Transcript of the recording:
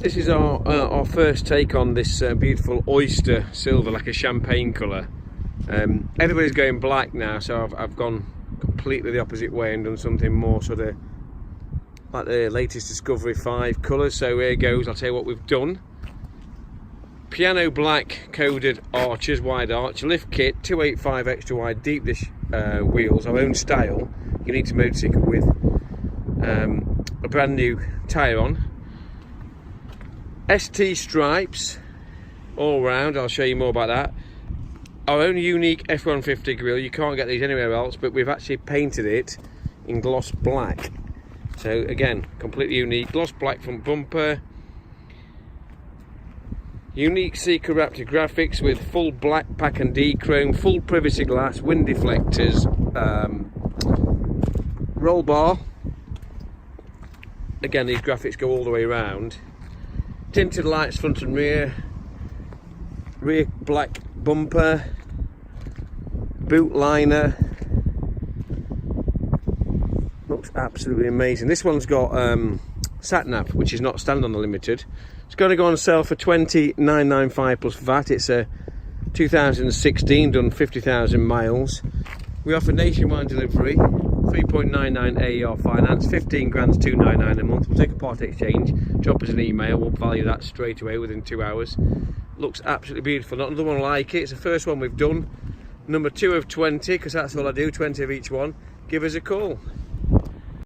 This is our first take on this beautiful oyster silver, like a champagne colour. Everybody's going black now, so I've gone completely the opposite way and done something more sort of like the latest Discovery 5 colours. So here goes, I'll tell you what we've done. Piano black coded arches, wide arch, lift kit, 285 extra wide deep dish wheels, our own style, unique to motorseeker, with a brand new tyre on. ST stripes all round, I'll show you more about that. Our own unique F150 grill, you can't get these anywhere else, but we've actually painted it in gloss black. So again, completely unique, gloss black front bumper. Unique Seeker Raptor graphics with full black pack and D-chrome, full privacy glass, wind deflectors, roll bar. Again, these graphics go all the way around. Tinted lights front and rear black bumper, boot liner. Looks absolutely amazing. This one's got sat nav, which is not standard on the limited. It's going to go on sale for $20,995 plus VAT. It's a 2016, done 50,000 miles. We offer nationwide delivery, 3.99 AER finance, 15 grand $299 a month. We'll take a part exchange, drop us an email, we'll value that straight away within 2 hours. Looks absolutely beautiful, not another one like it. It's the first one we've done, number 2 of 20, because that's all I do, 20 of each one. Give us a call.